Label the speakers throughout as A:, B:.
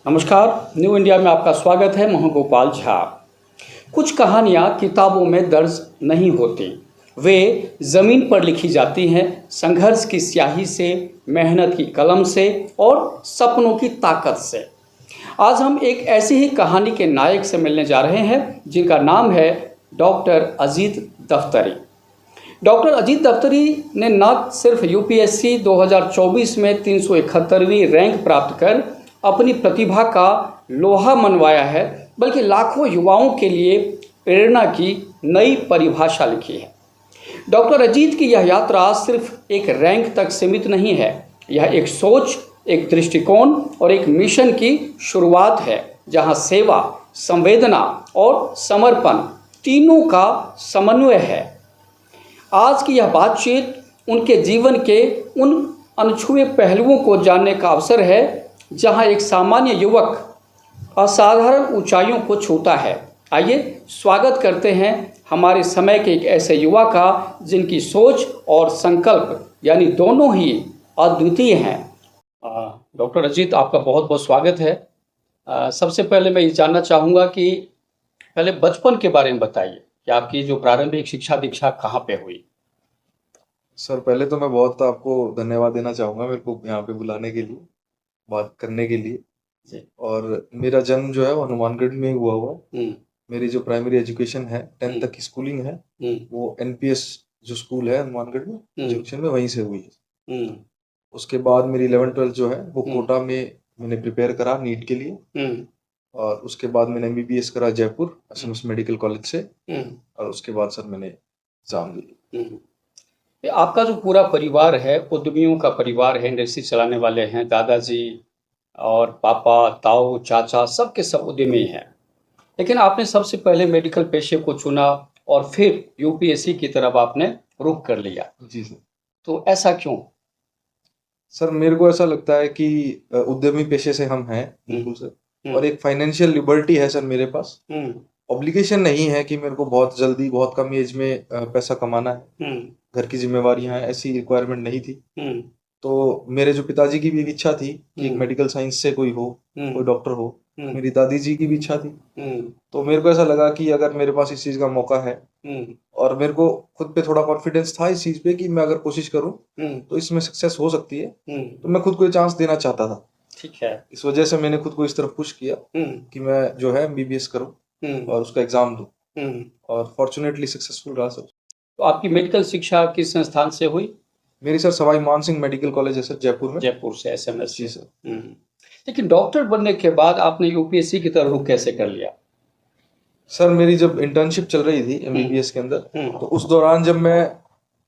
A: नमस्कार, new India में आपका स्वागत है। मोहन गोपाल झा। कुछ कहानियाँ किताबों में दर्ज नहीं होती, वे ज़मीन पर लिखी जाती हैं, संघर्ष की स्याही से, मेहनत की कलम से और सपनों की ताकत से। आज हम एक ऐसी ही कहानी के नायक से मिलने जा रहे हैं जिनका नाम है डॉक्टर अजीत दफ्तरी। डॉक्टर अजीत दफ्तरी ने न सिर्फ यूपीएससी 2024 में 371वीं रैंक प्राप्त कर अपनी प्रतिभा का लोहा मनवाया है, बल्कि लाखों युवाओं के लिए प्रेरणा की नई परिभाषा लिखी है। डॉक्टर अजीत की यह यात्रा सिर्फ एक रैंक तक सीमित नहीं है, यह एक सोच, एक दृष्टिकोण और एक मिशन की शुरुआत है, जहां सेवा, संवेदना और समर्पण तीनों का समन्वय है। आज की यह बातचीत उनके जीवन के उन अनछुए पहलुओं को जानने का अवसर है, जहां एक सामान्य युवक असाधारण ऊंचाइयों को छूता है। आइए स्वागत करते हैं हमारे समय के एक ऐसे युवा का जिनकी सोच और संकल्प यानी दोनों ही अद्वितीय हैं। डॉक्टर अजीत, आपका बहुत बहुत स्वागत है। सबसे पहले मैं ये जानना चाहूँगा कि पहले बचपन के बारे में बताइए कि आपकी जो प्रारंभिक शिक्षा दीक्षा कहाँ पे हुई।
B: सर, पहले तो मैं बहुत आपको धन्यवाद देना चाहूँगा मेरे को यहाँ पे बुलाने के लिए, बात करने के लिए
A: जी।
B: और मेरा जन्म जो है वो हनुमानगढ़ में हुआ है। मेरी जो प्राइमरी एजुकेशन है, 10th तक की स्कूलिंग है, वो एनपीएस जो स्कूल है हनुमानगढ़ में जंक्शन में, वहीं से हुई है। उसके बाद मेरी 11th-12th जो है वो कोटा में मैंने प्रिपेयर करा नीट के लिए, और उसके बाद मैंने एमबीबीएस करा जयपुर एसएमएस मेडिकल कॉलेज से, और उसके बाद सर मैंने एग्जाम दिए।
A: आपका जो पूरा परिवार है उद्यमियों का परिवार है, इंडस्ट्री चलाने वाले हैं, दादाजी और पापा, ताऊ, चाचा सबके सब उद्यमी हैं, लेकिन आपने सबसे पहले मेडिकल पेशे को चुना और फिर यूपीएससी की तरफ आपने रुख कर लिया।
B: जी सर। तो
A: ऐसा क्यों?
B: सर, मेरे को ऐसा लगता है कि उद्यमी पेशे से हम हैं, बिल्कुल सर, और एक फाइनेंशियल लिबर्टी है सर मेरे पास। ऑब्लिगेशन नहीं है कि मेरे को बहुत जल्दी बहुत कम एज में पैसा कमाना है, घर की जिम्मेवारियां हैं, ऐसी रिक्वायरमेंट नहीं थी। तो मेरे जो पिताजी की भी एक इच्छा थी कि एक मेडिकल साइंस से कोई हो, कोई डॉक्टर हो। मेरी दादी जी की भी इच्छा थी। तो मेरे को ऐसा लगा कि अगर मेरे पास इस चीज का मौका है, और मेरे को खुद पे थोड़ा कॉन्फिडेंस था इस चीज पे कि मैं अगर कोशिश करूं तो इसमें सक्सेस हो सकती है, तो मैं खुद को चांस देना चाहता था।
A: ठीक है।
B: इस वजह से मैंने खुद को इस तरफ पुश किया कि मैं जो है एमबीबीएस करूं और उसका एग्जाम दूं, और फॉर्चुनेटली सक्सेसफुल रहा सर।
A: तो आपकी मेडिकल शिक्षा किस संस्थान से हुई?
B: मेरी सर सवाई मान सिंह मेडिकल कॉलेज है सर, जयपुर में।
A: जयपुर से, एसएमएस।
B: जी सर।
A: लेकिन डॉक्टर बनने के बाद आपने यूपीएससी की तरफ रुख कैसे कर लिया?
B: सर, मेरी जब इंटर्नशिप चल रही थी एमबीबीएस के अंदर, तो उस दौरान जब मैं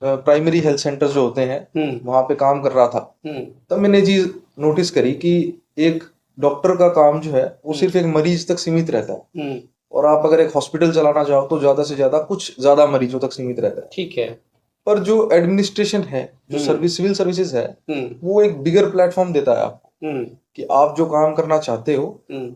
B: प्राइमरी हेल्थ सेंटर जो होते हैं वहां पे काम कर रहा था, तब मैंने चीज नोटिस करी कि एक डॉक्टर का काम जो है वो सिर्फ एक मरीज तक सीमित रहता है, और आप अगर एक हॉस्पिटल चलाना चाहो तो ज्यादा से ज्यादा कुछ ज्यादा मरीजों तक सीमित रहता है।
A: ठीक है।
B: पर जो एडमिनिस्ट्रेशन है, जो सिविल सर्विसेज है, वो एक बिगर प्लेटफॉर्म देता है आपको कि आप जो काम करना चाहते हो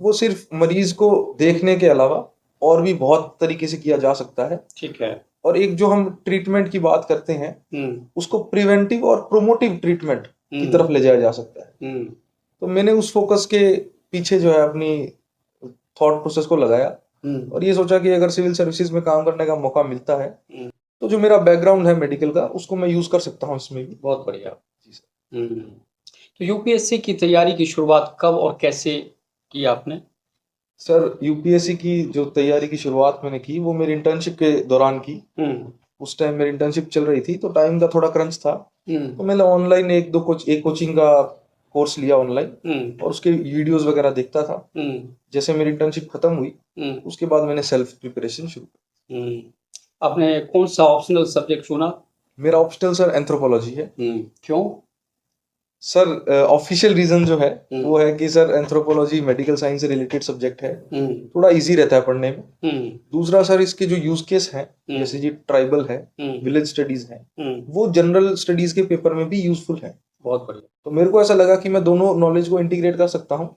B: वो सिर्फ मरीज को देखने के अलावा और भी बहुत तरीके से किया जा सकता है।
A: ठीक है।
B: और एक जो हम ट्रीटमेंट की बात करते हैं उसको प्रिवेंटिव और प्रोमोटिव ट्रीटमेंट की तरफ ले जाया जा सकता है। तो मैंने उस फोकस के पीछे जो है अपनी थॉट प्रोसेस को लगाया, और ये सोचा कि अगर सिविल सर्विसेज में काम करने का मौका मिलता है तो जो मेरा बैकग्राउंड है मेडिकल का उसको मैं यूज कर सकता हूँ इसमें भी।
A: बहुत बढ़िया। जी सर। तो यूपीएससी की तैयारी की शुरुआत कब और कैसे की आपने?
B: सर, यूपीएससी की जो तैयारी की शुरुआत मैंने की वो मेरी इंटर्नशिप के दौरान की। उस टाइम मेरी इंटर्नशिप चल रही थी तो टाइम का थोड़ा क्रंच था, तो मैंने ऑनलाइन एक कोचिंग का कोर्स लिया ऑनलाइन, और उसके वीडियोस वगैरह देखता था। जैसे मेरी इंटर्नशिप खत्म हुई उसके बाद मैंने सेल्फ प्रिपरेशन शुरू की।
A: आपने कौन सा ऑप्शनल सब्जेक्ट चुना? मेरा
B: ऑप्शनल सर एंथ्रोपोलॉजी है।
A: क्यों?
B: सर, ऑफिशियल रीजन जो है वो है कि सर एंथ्रोपोलॉजी मेडिकल साइंस से रिलेटेड सब्जेक्ट है, थोड़ा इजी रहता है पढ़ने में। दूसरा सर, इसके जो यूज केस है जैसे जी ट्राइबल है, विलेज स्टडीज है, वो जनरल स्टडीज के पेपर में भी यूजफुल है।
A: बहुत बढ़िया।
B: तो मेरे को ऐसा लगा कि मैं दोनों नॉलेज को इंटीग्रेट कर सकता हूँ,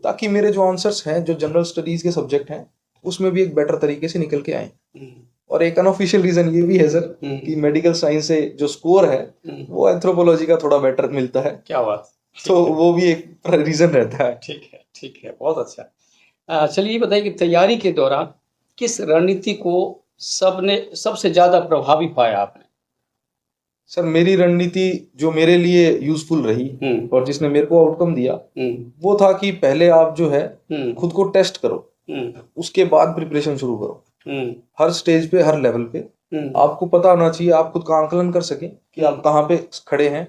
B: ताकि मेरे जो आंसर्स हैं जो जनरल स्टडीज के सब्जेक्ट हैं उसमें भी एक बेटर तरीके से निकल के आए। और एक अनऑफिशियल रीजन ये भी है सर कि मेडिकल साइंस से जो स्कोर है वो एंथ्रोपोलॉजी का थोड़ा बेटर मिलता है।
A: क्या बात।
B: तो वो भी एक रीजन रहता है।
A: ठीक है। ठीक है, बहुत अच्छा। चलिए ये बताइए कि तैयारी के दौरान किस रणनीति को सबने सबसे ज़्यादा प्रभावी पाया आपने?
B: सर मेरी रणनीति जो मेरे लिए यूजफुल रही और जिसने मेरे को आउटकम दिया वो था कि पहले आप जो है खुद को टेस्ट करो, उसके बाद प्रिपरेशन शुरू करो। हर स्टेज पे, हर लेवल पे आपको पता होना चाहिए, आप खुद का आंकलन कर सकें कि आप कहाँ पे खड़े हैं,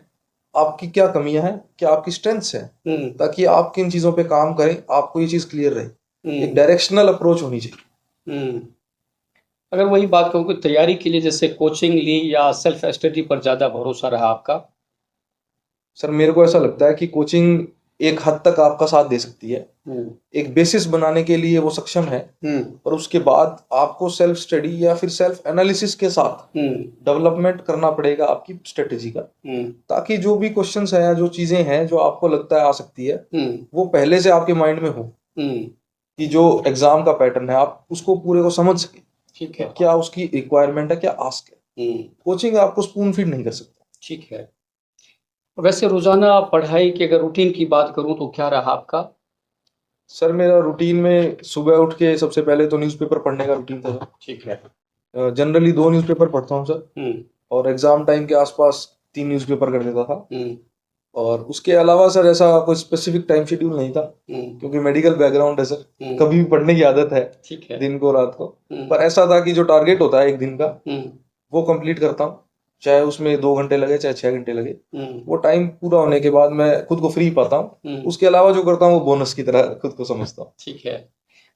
B: आपकी क्या कमियां हैं, क्या आपकी स्ट्रेंथ्स हैं, ताकि आप किन चीजों पे काम करें, आपको ये चीज क्लियर रहे। एक डायरेक्शनल अप्रोच होनी चाहिए।
A: अगर वही बात कहूँ कि तैयारी के लिए जैसे कोचिंग ली या सेल्फ स्टडी पर ज़्यादा भरोसा रहा आपका?
B: सर मेरे को ऐसा लगता है कि कोचिंग एक हद तक आपका साथ दे सकती है, एक बेसिस बनाने के लिए वो सक्षम है, पर उसके बाद आपको सेल्फ स्टडी या फिर सेल्फ एनालिसिस के साथ डेवलपमेंट करना पड़ेगा आपकी स्ट्रेटेजी का, ताकि जो भी क्वेश्चंस है, जो चीजें हैं जो आपको लगता है आ सकती है, वो पहले से आपके माइंड में हो, कि जो एग्जाम का पैटर्न है आप उसको पूरे को समझ सके। ठीक है, क्या उसकी रिक्वायरमेंट है, क्या आस्क है। कोचिंग आपको स्पून फीड नहीं कर सकता।
A: ठीक है। वैसे रोजाना पढ़ाई की अगर रूटीन की बात करूं तो क्या रहा आपका?
B: सर मेरा रूटीन में सुबह उठ के सबसे पहले तो न्यूज़पेपर पढ़ने का रूटीन था।
A: ठीक है।
B: जनरली 2 न्यूज़पेपर पढ़ता हूँ सर, और एग्जाम टाइम के आसपास 3 न्यूज़पेपर कर देता था। और उसके अलावा सर ऐसा कोई स्पेसिफिक टाइम शेड्यूल नहीं था, क्योंकि मेडिकल बैकग्राउंड है सर, कभी भी पढ़ने की आदत है। ठीक है। दिन को रात को, पर ऐसा था कि जो टारगेट होता है एक दिन का वो कंप्लीट करता हूँ, चाहे उसमें 2 घंटे लगे चाहे 6 घंटे लगे। वो टाइम पूरा होने के बाद मैं खुद को फ्री पाता हूँ। उसके अलावा जो करता हूँ वो बोनस की तरह खुद को समझता हूँ।
A: ठीक है।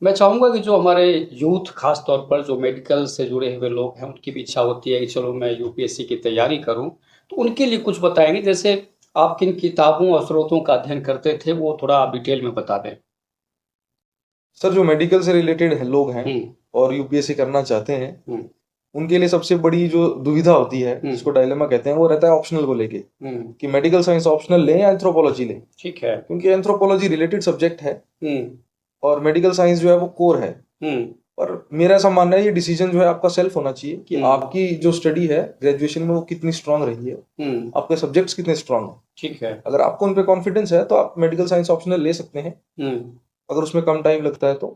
A: मैं चाहूंगा कि जो हमारे यूथ खास तौर पर जो मेडिकल से जुड़े हुए लोग हैं उनकी भी इच्छा होती है कि चलो मैं यूपीएससी की तैयारी करूं, तो उनके लिए कुछ बताएंगे? जैसे आप किन किताबों और स्रोतों का अध्ययन करते थे वो थोड़ा आप डिटेल में बता दें।
B: सर जो मेडिकल से रिलेटेड लोग हैं और यूपीएससी करना चाहते हैं, उनके लिए सबसे बड़ी जो दुविधा होती है, जिसको डायलेमा कहते हैं, वो रहता है ऑप्शनल को लेके, कि मेडिकल साइंस ऑप्शनल लें या एंथ्रोपोलॉजी लें। ठीक है। क्योंकि एंथ्रोपोलॉजी रिलेटेड सब्जेक्ट है और मेडिकल साइंस जो है वो कोर है। पर मेरा ऐसा मानना है ये डिसीजन जो है आपका सेल्फ होना चाहिए, कि आपकी जो स्टडी है ग्रेजुएशन में वो कितनी स्ट्रांग रही है, आपके सब्जेक्ट्स कितने स्ट्रांग है। ठीक है। अगर आपको उन पे कॉन्फिडेंस है तो आप मेडिकल साइंस ऑप्शनल ले सकते हैं, अगर उसमें कम टाइम लगता है तो।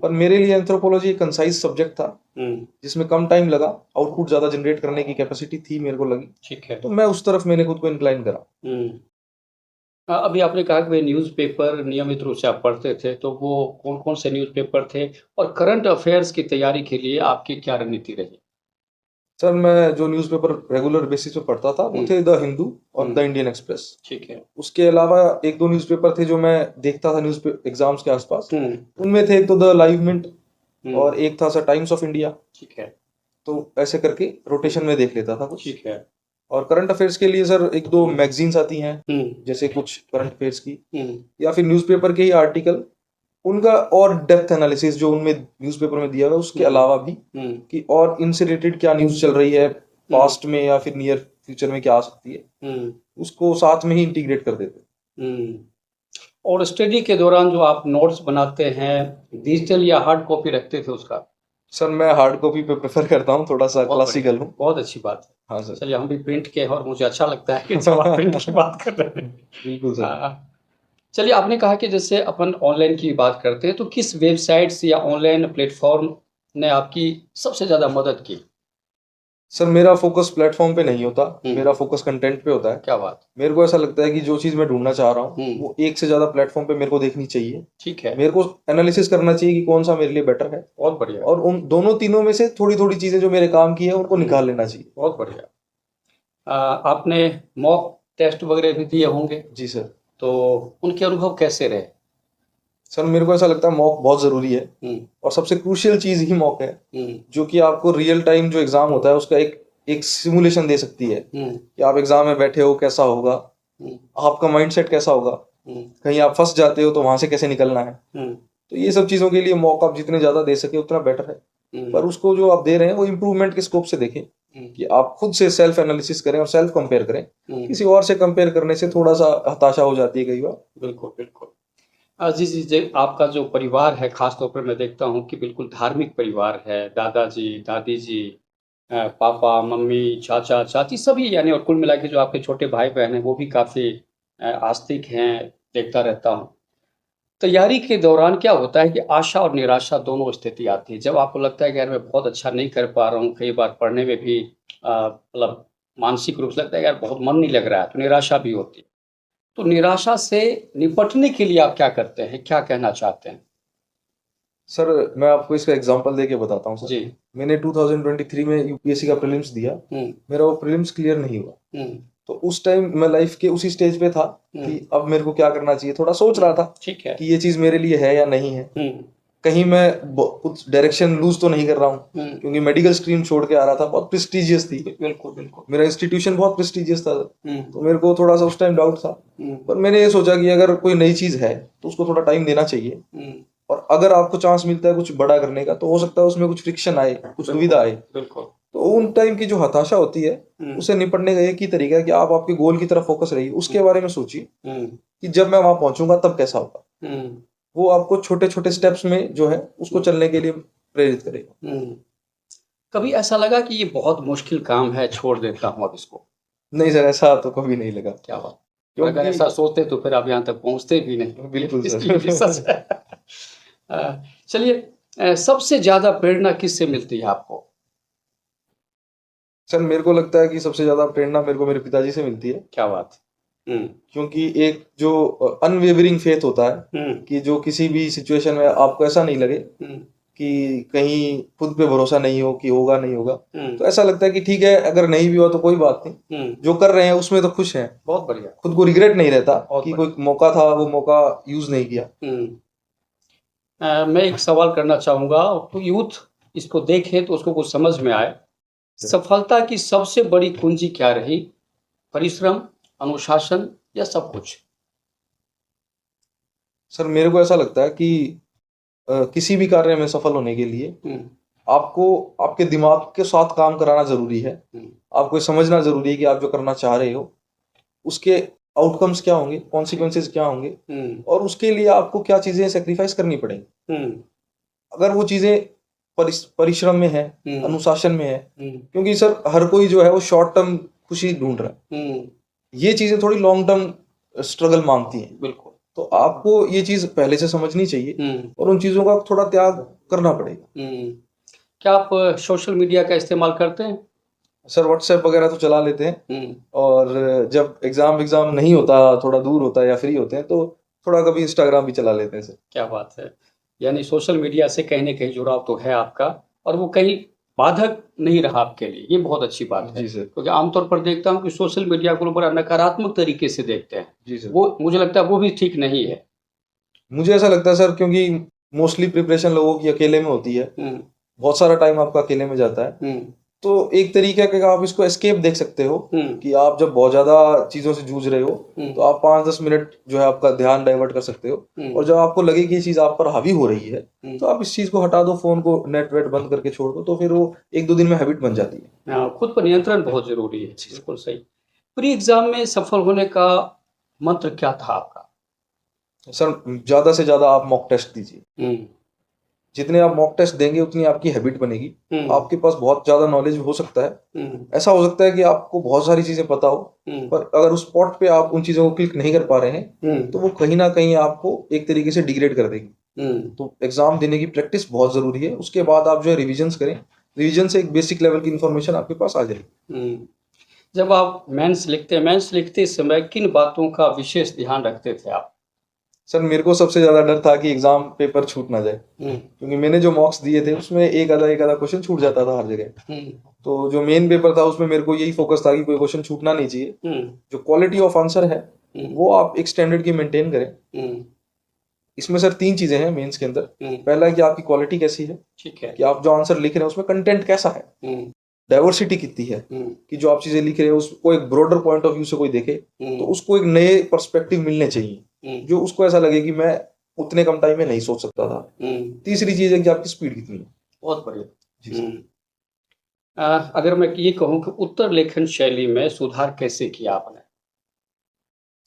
B: पर मेरे लिए एंथ्रोपोलॉजी एक कंसाइज सब्जेक्ट था, जिसमें कम टाइम लगा, आउटपुट ज्यादा जनरेट करने की कैपेसिटी थी मेरे को लगी। ठीक है। तो मैं उस तरफ मैंने खुद को इंक्लाइन करा। अभी आपने कहा कि वे न्यूज़पेपर नियमित रूप से आप पढ़ते थे, तो वो कौन कौन से न्यूज़पेपर थे और करंट अफेयर्स की तैयारी के लिए आपकी क्या रणनीति रही? सर मैं जो न्यूज़पेपर रेगुलर बेसिस पे पढ़ता था वो थे द हिंदू और द इंडियन एक्सप्रेस। ठीक है। उसके अलावा 1-2 न्यूज़पेपर थे जो मैं देखता था न्यूज़ एग्जाम्स के आसपास। उनमें थे एक तो द लाइव मिंट और एक था सर टाइम्स ऑफ इंडिया। ठीक है। तो ऐसे करके रोटेशन में देख लेता था कुछ। ठीक है। और करंट अफेयर्स के लिए सर 1-2 मैगजीन्स आती हैं, जैसे कुछ करंट अफेयर्स की, या फिर न्यूज़पेपर के ही आर्टिकल, उनका और डेप्थ एनालिसिस जो उनमें न्यूज़पेपर में दिया हुआ है उसके अलावा भी, कि और इनसे रिलेटेड क्या न्यूज़ चल रही है पास्ट में या फिर नियर फ्यूचर में क्या आ सकती है, उसको साथ में ही इंटीग्रेट कर देते। और स्टडी के दौरान जो आप नोट्स बनाते हैं, डिजिटल या हार्ड कॉपी रखते थे उसका? सर मैं हार्ड कॉपी पे प्रेफर करता हूँ, थोड़ा सा क्लासिकल हूँ। बहुत अच्छी बात है। हाँ सर। चलिए हम भी प्रिंट के हैं और मुझे अच्छा लगता है कि जब आप प्रिंट की बात कर रहे हैं। बिल्कुल सर। चलिए आपने कहा कि जैसे अपन ऑनलाइन की बात करते हैं, तो किस वेबसाइट्स या ऑनलाइन प्लेटफॉर्म ने आपकी सबसे ज़्यादा मदद की? सर मेरा फोकस प्लेटफॉर्म पे नहीं होता, मेरा फोकस कंटेंट पे होता है। क्या बात। मेरे को ऐसा लगता है कि जो चीज मैं ढूंढना चाह रहा हूँ वो एक से ज्यादा प्लेटफॉर्म पे मेरे को देखनी चाहिए। ठीक है। मेरे को एनालिसिस करना चाहिए कि कौन सा मेरे लिए बेटर है। बहुत बढ़िया। और उन दोनों तीनों में से थोड़ी थोड़ी चीजें जो मेरे काम की है उनको निकाल लेना चाहिए। बहुत बढ़िया। आपने मॉक टेस्ट वगैरह भी दिए होंगे? जी सर। तो उनके अनुभव कैसे रहे? सर मेरे को ऐसा लगता है मॉक बहुत जरूरी है, और सबसे क्रूशियल चीज ही मॉक है, जो कि आपको रियल टाइम जो एग्जाम होता है उसका एक सिमुलेशन दे सकती है, कि आप एग्जाम में बैठे हो कैसा होगा, आपका माइंडसेट कैसा होगा, कहीं आप फंस जाते हो तो वहां से कैसे निकलना है। तो ये सब चीजों के लिए मॉक आप जितने ज्यादा दे सके उतना बेटर है। पर उसको जो आप दे रहे हैं वो इम्प्रूवमेंट के स्कोप से देखें, कि आप खुद से सेल्फ एनालिसिस करें और सेल्फ कंपेयर करें। किसी और से कंपेयर करने से थोड़ा सा हताशा हो जाती है कई बार। बिल्कुल बिल्कुल। जी जी जी, आपका जो परिवार है खास तौर पर मैं देखता हूँ कि बिल्कुल धार्मिक परिवार है। दादाजी, दादी जी, पापा, मम्मी, चाचा, चाची सभी, यानी और कुल मिला के जो आपके छोटे भाई बहन हैं वो भी काफ़ी आस्तिक हैं, देखता रहता हूँ।
A: तैयारी के दौरान क्या होता है कि आशा और निराशा दोनों स्थिति आती है। जब आपको लगता है कि यार मैं बहुत अच्छा नहीं कर पा रहा हूँ, कई बार पढ़ने में भी मतलब मानसिक रूप से लगता है यार बहुत मन नहीं लग रहा है, तो निराशा भी होती है। तो निराशा से निपटने के लिए आप क्या करते हैं? क्या कहना चाहते हैं?
B: सर मैं आपको इसका एग्जांपल देके बताता हूँ सर।
A: जी।
B: मैंने 2023 में यूपीएससी का प्रीलिम्स दिया, मेरा वो प्रीलिम्स क्लियर नहीं हुआ। तो उस टाइम मैं लाइफ के उसी स्टेज पे था कि अब मेरे को क्या करना चाहिए, थोड़ा सोच रहा था
A: ठीक है।
B: कि ये चीज मेरे लिए है या नहीं है। कहीं मैं कुछ डायरेक्शन लूज तो नहीं कर रहा हूँ, क्योंकि मेडिकल स्ट्रीम छोड़ के आ रहा था, बहुत प्रेस्टिजियस थी।
A: बिल्कुल बिल्कुल।
B: मेरा इंस्टीट्यूशन बहुत प्रेस्टिजियस था, तो मेरे को थोड़ा सा उस टाइम डाउट था। पर मैंने ये सोचा कि अगर कोई नई चीज है तो उसको थोड़ा टाइम देना चाहिए, और अगर आपको चांस मिलता है कुछ बड़ा करने का, तो हो सकता है उसमें कुछ फ्रिक्शन आए, कुछ दुविधा आए।
A: बिल्कुल।
B: तो उन टाइम की जो हताशा होती है, उसे निपटने का एक ही तरीका है कि आप आपके गोल की तरफ फोकस रहिए, उसके बारे में सोचिए कि जब मैं वहां पहुंचूंगा तब कैसा होगा। वो आपको छोटे छोटे स्टेप्स में जो है उसको चलने के लिए प्रेरित करेगा।
A: कभी ऐसा लगा कि ये बहुत मुश्किल काम है, छोड़ देता हूँ अब इसको?
B: नहीं सर, ऐसा तो कभी नहीं लगा।
A: क्या बात! अगर ऐसा सोचते तो फिर आप यहाँ तक पहुँचते भी नहीं।
B: बिल्कुल
A: इसकी भी सच है। चलिए, सबसे ज्यादा प्रेरणा किससे मिलती है आपको?
B: सर मेरे को लगता है कि सबसे ज्यादा प्रेरणा मेरे को मेरे पिताजी से मिलती है।
A: क्या बात!
B: क्योंकि एक जो अनवेवरिंग फेथ होता है कि जो किसी भी सिचुएशन में आपको ऐसा नहीं लगे कि कहीं खुद पे भरोसा नहीं हो कि होगा नहीं होगा, तो ऐसा लगता है कि ठीक है, अगर नहीं भी हुआ तो कोई बात नहीं, जो कर रहे हैं उसमें तो खुश हैं।
A: बहुत बढ़िया।
B: खुद को रिग्रेट नहीं रहता कि कोई मौका था, वो मौका यूज नहीं किया।
A: मैं एक सवाल करना चाहूंगा, तो यूथ इसको देखे तो उसको कुछ समझ में आए। सफलता की सबसे बड़ी कुंजी क्या रही? परिश्रम, अनुशासन या सब कुछ?
B: सर मेरे को ऐसा लगता है कि किसी भी कार्य में सफल होने के लिए आपको आपके दिमाग के साथ काम कराना जरूरी है। आपको ये समझना जरूरी है कि आप जो करना चाह रहे हो उसके आउटकम्स क्या होंगे, कॉन्सिक्वेंसेस क्या होंगे, और उसके लिए आपको क्या चीजें सेक्रीफाइस करनी पड़ेंगी। अगर वो चीजें परिश्रम में है, अनुशासन में है, क्योंकि सर हर कोई जो है वो शॉर्ट टर्म खुशी ढूंढ रहा है, ये चीजें थोड़ी लॉन्ग टर्म स्ट्रगल मांगती हैं। बिल्कुल। तो आपको ये चीज पहले से समझनी चाहिए और उन चीजों का थोड़ा त्याग करना पड़ेगा।
A: क्या आप सोशल मीडिया का इस्तेमाल करते हैं?
B: सर व्हाट्सएप वगैरह तो चला लेते हैं, और जब एग्जाम नहीं होता, थोड़ा दूर होता है या फ्री होते हैं, तो थोड़ा कभी इंस्टाग्राम भी चला लेते हैं सर।
A: क्या बात है! यानी सोशल मीडिया से कहीं ना कहीं जुड़ाव तो है आपका, और वो कहीं बाधक नहीं रहा आपके लिए, ये बहुत अच्छी बात है।
B: जी सर।
A: क्योंकि आमतौर पर देखता हूँ कि सोशल मीडिया को लोग बड़ा नकारात्मक तरीके से देखते हैं।
B: जी सर।
A: वो मुझे लगता है वो भी ठीक नहीं है।
B: मुझे ऐसा लगता है सर, क्योंकि मोस्टली प्रिपरेशन लोगों की अकेले में होती है, बहुत सारा टाइम आपका अकेले में जाता है, तो एक तरीके का आप इसको एस्केप देख सकते हो कि आप जब बहुत ज्यादा चीजों से जूझ रहे हो तो आप 5-10 मिनट जो है आपका ध्यान डाइवर्ट कर सकते हो, और जब आपको लगे कि ये चीज आप पर हावी हो रही है तो आप इस चीज को हटा दो, फोन को नेट वेट बंद करके छोड़ दो, तो फिर वो 1-2 दिन में हैबिट बन जाती है।
A: खुद पर नियंत्रण बहुत जरूरी है। बिल्कुल सही। प्री एग्जाम में सफल होने का मंत्र क्या था आपका?
B: सर ज्यादा से ज्यादा आप मॉक टेस्ट दीजिए। जितने आप मॉक टेस्ट देंगे उतनी आपकी हैबिट बनेगी। आपके पास बहुत ज्यादा नॉलेज हो सकता है, ऐसा हो सकता है कि आपको बहुत सारी चीजें पता हो, पर अगर उस स्पॉट पे आप उन चीजों को क्लिक नहीं कर पा रहे हैं तो वो कहीं ना कहीं आपको एक तरीके से डिग्रेड कर देगी। तो एग्जाम देने की प्रैक्टिस बहुत जरूरी है, उसके बाद आप जो है रिविजन करें, रिविजन से एक बेसिक लेवल की इंफॉर्मेशन आपके पास आ जाएगी।
A: जब आप मेंस लिखते समय किन बातों का विशेष ध्यान रखते थे आप?
B: सर मेरे को सबसे ज्यादा डर था कि एग्जाम पेपर छूट ना जाए, क्योंकि मैंने जो मॉक्स दिए थे उसमें एक आधा क्वेश्चन छूट जाता था हर जगह। तो जो मेन पेपर था उसमें मेरे को यही फोकस था कि कोई क्वेश्चन छूटना नहीं चाहिए। जो क्वालिटी ऑफ आंसर है वो आप एक स्टैंडर्ड की मेंटेन करें। इसमें सर 3 चीजें हैं मेंस के अंदर। पहला है कि आपकी क्वालिटी कैसी है, ठीक है, कि आप जो आंसर लिख रहे हैं उसमें कंटेंट कैसा है, डाइवर्सिटी कितनी है, कि जो आप चीजें लिख रहे हैं उसको एक ब्रॉडर पॉइंट ऑफ व्यू से कोई देखे तो उसको एक नए पर्सपेक्टिव मिलने चाहिए, जो उसको ऐसा लगे कि मैं उतने कम टाइम में नहीं सोच सकता था। तीसरी चीज है कि आपकी स्पीड कितनी है। बहुत बढ़िया जी सर।
A: अगर मैं ये कहूँ कि उत्तर लेखन शैली में सुधार कैसे किया आपने?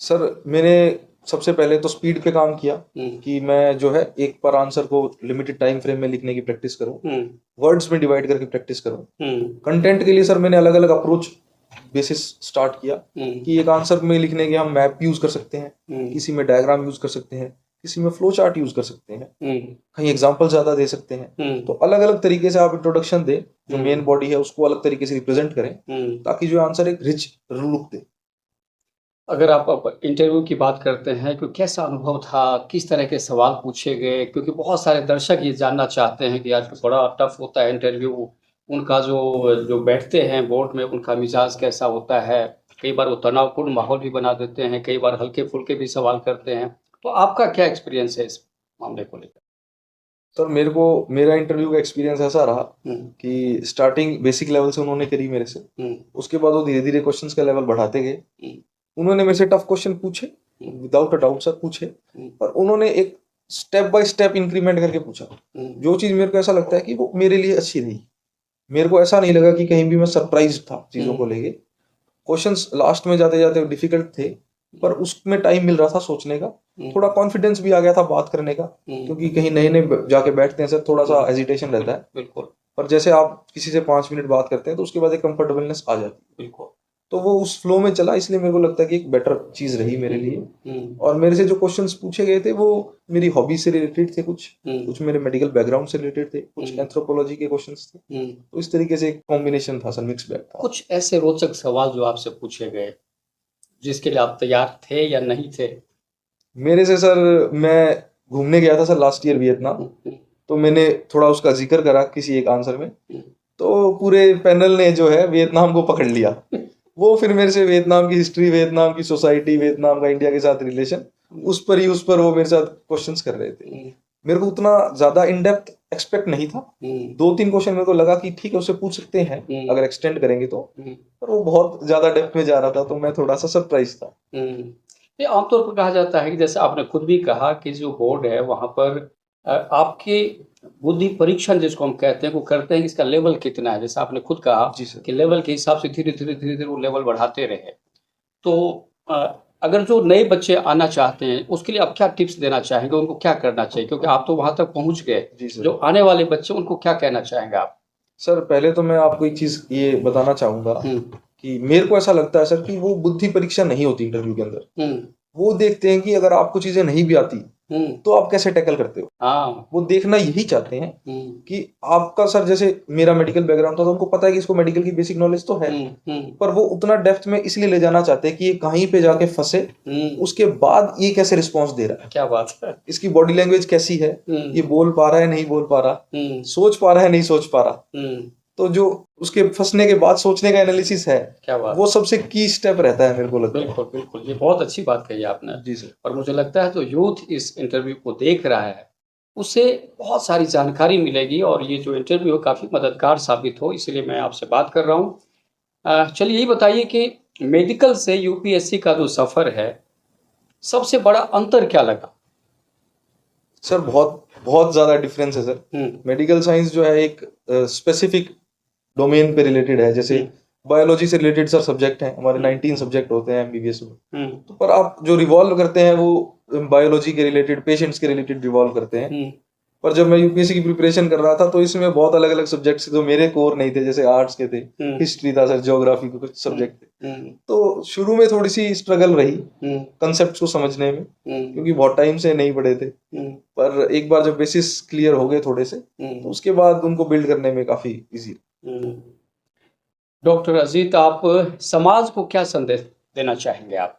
B: सर मैंने सबसे पहले तो स्पीड पे काम किया कि मैं जो है एक पर आंसर को लिमिटेड टाइम फ्रेम में लिखने की प्रैक्टिस करूं, वर्ड्स में डिवाइड करके प्रैक्टिस करूं। कंटेंट के लिए सर मैंने अलग अलग अप्रोच बेसिस स्टार्ट किया कि एक आंसर में लिखने के हम मैप यूज कर सकते हैं, किसी में डायग्राम यूज कर सकते हैं, किसी में फ्लो चार्ट यूज कर सकते हैं,
A: हम्म,
B: कहीं एग्जांपल ज्यादा दे सकते हैं। तो अलग अलग तरीके से आप इंट्रोडक्शन दे, जो मेन बॉडी है उसको अलग तरीके से रिप्रेजेंट करें, ताकि जो आंसर एक रिच लुक दे।
A: अगर आप अब इंटरव्यू की बात करते हैं कि कैसा अनुभव था, किस तरह के सवाल पूछे गए, क्योंकि बहुत सारे दर्शक ये जानना चाहते हैं कि आज बड़ा टफ होता है इंटरव्यू, उनका जो जो बैठते हैं बोर्ड में उनका मिजाज कैसा होता है, कई बार वो तनावपूर्ण माहौल भी बना देते हैं, कई बार हल्के फुल्के भी सवाल करते हैं, तो आपका क्या एक्सपीरियंस है इस मामले को लेकर?
B: सर मेरा इंटरव्यू का एक्सपीरियंस ऐसा रहा
A: हम्म,
B: कि स्टार्टिंग बेसिक लेवल से उन्होंने करी मेरे से,
A: हम्म,
B: उसके बाद वो धीरे धीरे क्वेश्चंस का लेवल बढ़ाते गए।
A: हम्म,
B: उन्होंने मेरे से टफ क्वेश्चन पूछे, विदाउट अ डाउट सर पूछे, पर उन्होंने एक स्टेप बाय स्टेप इंक्रीमेंट करके पूछा। जो चीज मेरे को ऐसा लगता है कि वो मेरे लिए अच्छी रही। मेरे को ऐसा नहीं लगा कि कहीं भी मैं सरप्राइज था चीजों को लेके। क्वेश्चंस लास्ट में जाते जाते डिफिकल्ट थे, पर उसमें टाइम मिल रहा था सोचने का, थोड़ा कॉन्फिडेंस भी आ गया था बात करने का, क्योंकि कहीं नए नए जाके बैठते हैं सर, थोड़ा सा हेजिटेशन रहता है।
A: बिल्कुल,
B: पर जैसे आप किसी से 5 मिनट बात करते हैं तो उसके बाद एक कंफर्टेबलनेस आ जाती है।
A: बिल्कुल।
B: तो वो उस फ्लो में चला, इसलिए मेरे को लगता है कि एक बेटर चीज रही मेरे लिए। और मेरे से जो क्वेश्चंस पूछे गए थे वो मेरी हॉबी से रिलेटेड थे, कुछ मेरे मेडिकल बैकग्राउंड से रिलेटेड थे, कुछ एंथ्रोपोलॉजी के क्वेश्चंस थे। तो इस तरीके से एक कॉम्बिनेशन था सर, मिक्स बैग था।
A: कुछ ऐसे रोचक सवाल जो आपसे पूछे गए जिसके लिए आप तैयार थे या नहीं थे?
B: मेरे से सर, मैं घूमने गया था सर लास्ट ईयर वियतनाम, तो मैंने थोड़ा उसका जिक्र करा किसी एक आंसर में, तो पूरे पैनल ने जो है वियतनाम को पकड़ लिया। वो फिर मेरे से वियतनाम की हिस्ट्री, वियतनाम की सोसाइटी, वियतनाम का इंडिया के साथ रिलेशन, उस पर वो मेरे साथ क्वेश्चंस कर रहे थे। मेरे को उतना ज्यादा इन डेप्थ एक्सपेक्ट नहीं था। 2-3 क्वेश्चन मेरे को लगा कि ठीक है उससे पूछ सकते हैं अगर एक्सटेंड करेंगे तो, पर वो बहुत ज्यादा डेप्थ में जा रहा था, तो मैं थोड़ा सा सरप्राइज था।
A: ये आमतौर पर कहा जाता है कि जैसे आपने खुद भी कहा कि जो बोर्ड है वहाँ पर आपके बुद्धि परीक्षण जिसको हम कहते हैं वो करते हैं कि इसका लेवल कितना है। जैसे आपने खुद कहा
B: जी सर।
A: कि लेवल के हिसाब से धीरे धीरे धीरे धीरे वो लेवल बढ़ाते रहे। तो अगर जो नए बच्चे आना चाहते हैं उसके लिए आप क्या टिप्स देना चाहेंगे, उनको क्या करना चाहिए, क्योंकि आप तो वहां तक पहुंच गए,
B: जी सर।
A: जो आने वाले बच्चे उनको क्या कहना चाहेंगे आप?
B: सर पहले तो मैं आपको एक चीज ये बताना चाहूंगा कि मेरे को ऐसा लगता है सर कि वो बुद्धि परीक्षा नहीं होती इंटरव्यू के अंदर। वो देखते हैं कि अगर आपको चीजें नहीं भी आती तो आप कैसे टैकल करते हो।
A: हाँ,
B: वो देखना यही चाहते हैं कि आपका, सर जैसे मेरा मेडिकल बैकग्राउंड था तो उनको पता है कि इसको मेडिकल की बेसिक नॉलेज तो है, पर वो उतना डेप्थ में इसलिए ले जाना चाहते हैं कि ये कहीं पे जाके फंसे, उसके बाद ये कैसे रिस्पॉन्स दे रहा है,
A: क्या बात है,
B: इसकी बॉडी लैंग्वेज कैसी है, ये बोल पा रहा है नहीं बोल पा रहा, सोच पा रहा है नहीं सोच पा रहा। तो जो उसके फंसने के बाद सोचने का एनालिसिस है,
A: क्या बात,
B: वो सबसे की स्टेप रहता है मेरे को लगता है।
A: बिल्कुल बिल्कुल, ये बहुत अच्छी बात कही आपने।
B: जी सर।
A: और मुझे लगता है जो यूथ इस इंटरव्यू को देख रहा है उससे बहुत सारी जानकारी मिलेगी और ये जो इंटरव्यू है काफ़ी मददगार साबित हो, इसलिए मैं आपसे बात कर रहा हूँ। चलिए यही बताइए कि मेडिकल से यूपीएससी का जो सफ़र है सबसे बड़ा अंतर क्या लगा?
B: सर बहुत बहुत ज्यादा डिफरेंस है सर। मेडिकल साइंस जो है एक स्पेसिफिक डोमेन पे रिलेटेड है, जैसे बायोलॉजी से रिलेटेड सर सब्जेक्ट हैं हमारे, 19 सब्जेक्ट होते हैं एमबीबीएस में। तो पर आप जो रिवॉल्व करते हैं वो बायोलॉजी के रिलेटेड, पेशेंट्स के रिलेटेड रिवॉल्व करते हैं। पर जब मैं यूपीएससी की प्रिपरेशन कर रहा था तो इसमें बहुत अलग अलग सब्जेक्ट्स जो मेरे कोर नहीं थे, जैसे आर्ट्स के थे, हिस्ट्री था सर, ज्योग्राफी के कुछ सब्जेक्ट थे। तो शुरू में थोड़ी सी स्ट्रगल रही कंसेप्ट को समझने में, क्योंकि बहुत टाइम से नहीं पढ़े थे। पर एक बार जब बेसिस क्लियर हो गए थोड़े से, तो उसके बाद उनको बिल्ड करने में काफी इजी।
A: डॉक्टर अजीत, आप समाज को क्या संदेश देना चाहेंगे आप?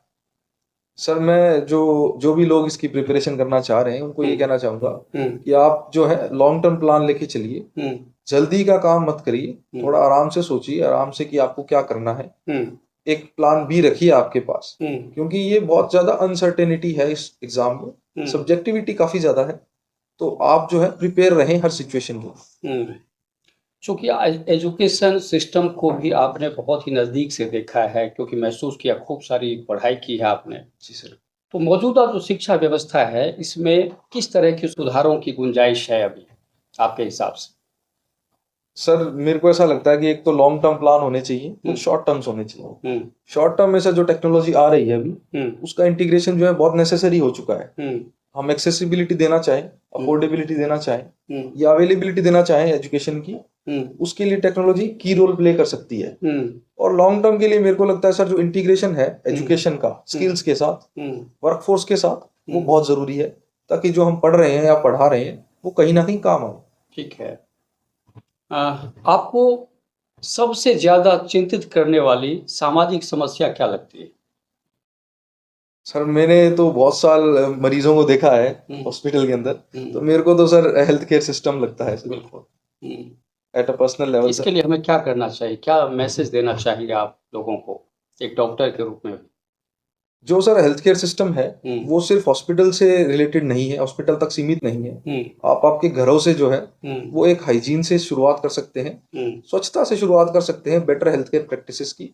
B: सर मैं जो भी लोग इसकी प्रिपरेशन करना चाह रहे हैं उनको ये कहना चाहूंगा कि आप जो है लॉन्ग टर्म प्लान लेके चलिए, जल्दी का काम मत करिए, थोड़ा आराम से सोचिए, आराम से कि आपको क्या करना है। एक प्लान भी रखिए आपके पास, क्योंकि ये बहुत ज्यादा अनसर्टेनिटी है इस एग्जाम में, सब्जेक्टिविटी काफी ज्यादा है, तो आप जो है प्रिपेयर रहें हर सिचुएशन में।
A: चूँकि एजुकेशन सिस्टम को भी आपने बहुत ही नज़दीक से देखा है, क्योंकि महसूस किया, खूब सारी पढ़ाई की है आपने।
B: जी सर।
A: तो मौजूदा जो शिक्षा व्यवस्था है इसमें किस तरह की सुधारों की गुंजाइश है अभी आपके हिसाब से?
B: सर मेरे को ऐसा लगता है कि एक तो लॉन्ग टर्म प्लान होने चाहिए, कुछ शॉर्ट टर्म्स होने चाहिए। शॉर्ट टर्म में सर जो टेक्नोलॉजी आ रही है अभी, उसका इंटीग्रेशन जो है बहुत नेसेसरी हो चुका है। हम एक्सेसिबिलिटी देना चाहें, अफोर्डेबिलिटी देना चाहें या अवेलेबिलिटी देना चाहें एजुकेशन की, उसके लिए टेक्नोलॉजी की रोल प्ले कर सकती है। और लॉन्ग टर्म के लिए मेरे को लगता है सर जो इंटीग्रेशन है एजुकेशन का स्किल्स के साथ, वर्कफोर्स के साथ, वो बहुत जरूरी है। ताकि जो हम पढ़ रहे हैं या पढ़ा रहे हैं वो कहीं ना कहीं काम आए।
A: ठीक है। आपको सबसे ज्यादा चिंतित करने वाली सामाजिक समस्या क्या लगती है?
B: सर मैंने तो बहुत साल मरीजों को देखा है हॉस्पिटल के अंदर, तो मेरे को तो सर हेल्थ केयर सिस्टम लगता है सर,
A: बिल्कुल।
B: At a personal level.
A: इसके लिए हमें क्या करना चाहिए, क्या मैसेज देना चाहेंगे आप लोगों को एक डॉक्टर के रूप में?
B: जो सर हेल्थ केयर सिस्टम है वो सिर्फ हॉस्पिटल से रिलेटेड नहीं है, हॉस्पिटल तक सीमित नहीं है। आप आपके घरों से जो है वो एक हाइजीन से शुरुआत कर सकते हैं, स्वच्छता से शुरुआत कर सकते हैं, बेटर हेल्थ केयर प्रैक्टिसेस की।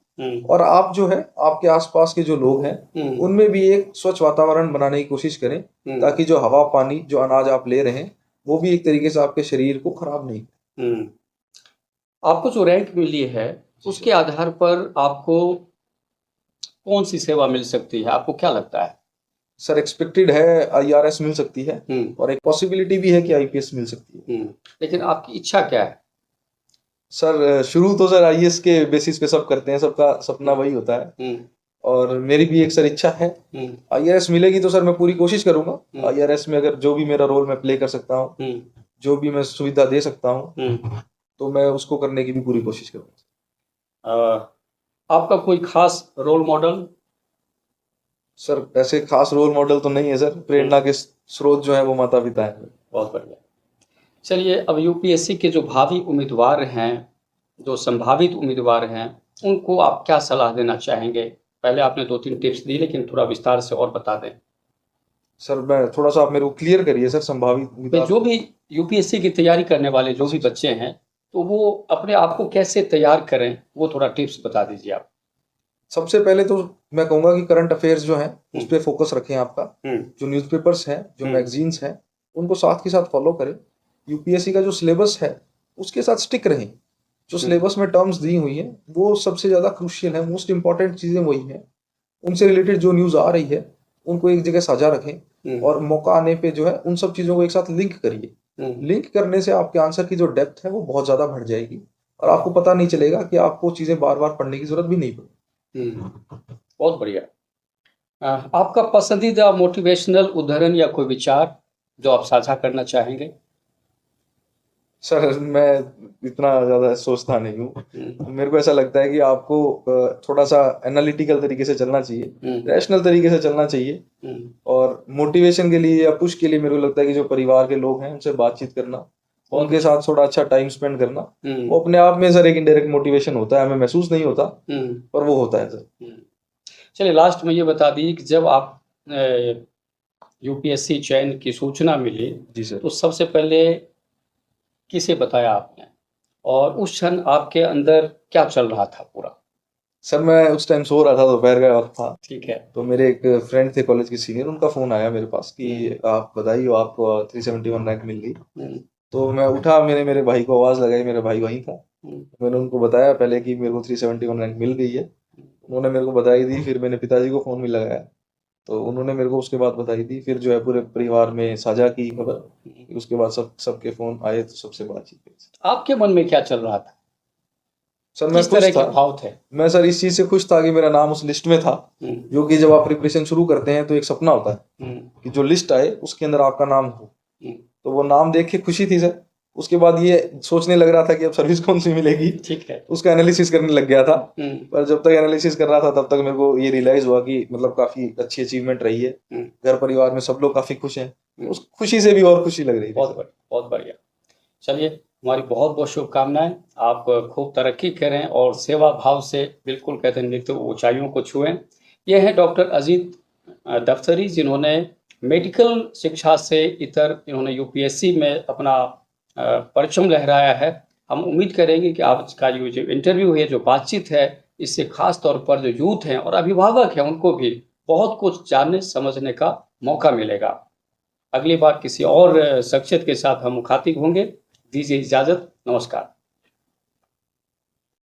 B: और आप जो है आपके आसपास के जो लोग हैं उनमें भी एक स्वच्छ वातावरण बनाने की कोशिश करें, ताकि जो हवा पानी जो अनाज आप ले रहे हैं वो भी एक तरीके से आपके शरीर को खराब नहीं करे।
A: आपको जो रैंक मिली है उसके आधार पर आपको कौन सी सेवा मिल सकती है, आपको क्या लगता है?
B: सर एक्सपेक्टेड है IRS मिल सकती है, और एक पॉसिबिलिटी भी है कि IPS मिल सकती है।
A: लेकिन आपकी इच्छा क्या है?
B: सर शुरू तो सर IAS के बेसिस पे सब करते हैं, सबका सपना वही होता है, और मेरी भी एक सर इच्छा है। IRS मिलेगी तो सर मैं पूरी कोशिश करूंगा। IRS में अगर जो भी मेरा रोल मैं प्ले कर सकता हूँ, जो भी मैं सुविधा दे सकता हूँ, तो मैं उसको करने की भी पूरी कोशिश करूंगा।
A: आपका कोई खास रोल मॉडल?
B: सर ऐसे खास रोल मॉडल तो नहीं है सर, प्रेरणा के स्रोत जो है वो माता पिता है।
A: बहुत बढ़िया। चलिए, अब UPSC के जो भावी उम्मीदवार हैं, जो संभावित उम्मीदवार हैं, उनको आप क्या सलाह देना चाहेंगे? पहले आपने 2-3 टिप्स दी, लेकिन थोड़ा विस्तार से और बता दें।
B: सर मैं थोड़ा सा आप मेरे को क्लियर करिए सर, संभावित उम्मीदवार
A: जो भी UPSC की तैयारी करने वाले जो भी बच्चे हैं, तो वो अपने आप को कैसे तैयार करें, वो थोड़ा टिप्स बता दीजिए आप।
B: सबसे पहले तो मैं कहूंगा कि करंट अफेयर्स जो है उस पर फोकस रखें। आपका जो न्यूज़पेपर्स हैं, जो मैगजीन्स हैं, उनको साथ के साथ फॉलो करें। UPSC का जो सिलेबस है उसके साथ स्टिक रहें। जो सिलेबस में टर्म्स दी हुई हैं वो सबसे ज़्यादा क्रूशियल है, मोस्ट इंपॉर्टेंट चीज़ें वही हैं। उनसे रिलेटेड जो न्यूज़ आ रही है उनको एक जगह साझा रखें, और मौका आने पे जो है उन सब चीज़ों को एक साथ लिंक करिए। लिंक करने से आपके आंसर की जो डेप्थ है वो बहुत ज़्यादा बढ़ जाएगी, और आपको पता नहीं चलेगा कि आपको चीज़ें बार बार पढ़ने की जरूरत भी नहीं पड़ेगी।
A: बहुत बढ़िया। आपका पसंदीदा मोटिवेशनल उदाहरण या कोई विचार जो आप साझा करना चाहेंगे?
B: सर मैं इतना ज़्यादा सोचता नहीं हूँ। मेरे को ऐसा लगता है कि आपको थोड़ा सा एनालिटिकल तरीके से चलना चाहिए, रैशनल तरीके से चलना चाहिए। और मोटिवेशन के लिए या पुश के लिए मेरे को लगता है कि जो परिवार के लोग हैं उनसे बातचीत करना, उनके साथ थोड़ा अच्छा टाइम स्पेंड करना, वो अपने आप में सर एक इनडायरेक्ट मोटिवेशन होता है। हमें महसूस नहीं होता पर वो होता है सर।
A: चलिए, लास्ट में ये बता दीजिए कि जब आप UPSC चयन की सूचना मिली,
B: जी सर,
A: तो सबसे पहले किसे बताया आपने, और उस क्षण आपके अंदर क्या चल रहा था पूरा?
B: सर मैं उस टाइम सो रहा था, दोपहर का वक्त था।
A: ठीक है।
B: तो मेरे एक फ्रेंड थे कॉलेज के सीनियर, उनका फोन आया मेरे पास कि आप बधाई हो, आपको 371 रैंक मिल गई। तो मैं उठा, मेरे भाई को आवाज़ लगाई, मेरा भाई वहीं था। मैंने उनको बताया पहले कि मेरे को 371 रैंक मिल गई है। उन्होंने मेरे को बधाई दी, फिर मैंने पिताजी को फ़ोन भी लगाया, तो उन्होंने मेरे को उसके बाद बधाई दी। फिर जो है पूरे परिवार में साझा की खबर। उसके बाद सबके फ़ोन आए तो सबसे बातचीत की।
A: आपके मन में क्या चल रहा था?
B: सर मैं
A: किस तरह
B: खुश था।
A: के भाव थे? मैं
B: सर इस चीज़ से खुश था कि मेरा नाम उस लिस्ट में था, जो कि जब आप प्रिपरेशन शुरू करते हैं तो एक सपना होता है कि जो लिस्ट आए उसके अंदर आपका नाम हो। तो वो नाम देख के खुशी थी सर। उसके बाद ये सोचने लग रहा था कि अब सर्विस कौन सी मिलेगी।
A: ठीक है।
B: उसका एनालिसिस करने लग गया था। पर जब तक एनालिसिस कर रहा था तब तक मेरे को ये रियलाइज हुआ कि मतलब काफी अच्छी अचीवमेंट रही है। घर परिवार में सब लोग काफी खुश हैं। उस खुशी से भी और खुशी लग रही है।
A: बहुत बढ़िया। चलिए, हमारी बहुत बहुत शुभकामनाएं। आप खूब तरक्की करें और सेवा भाव से बिल्कुल कहते हैं नित्य ऊंचाइयों को छुएं। ये हैं डॉक्टर अजीत दफ्तरी, जिन्होंने मेडिकल शिक्षा से इतर इन्होंने UPSC में अपना परचम लहराया है। हम उम्मीद करेंगे कि आपका ये जो इंटरव्यू है, जो बातचीत है, इससे खास तौर पर जो यूथ हैं और अभिभावक हैं उनको भी बहुत कुछ जानने समझने का मौका मिलेगा। अगली बार किसी और शख्सियत के साथ हम मुखातिब होंगे। दीजिए इजाज़त। नमस्कार।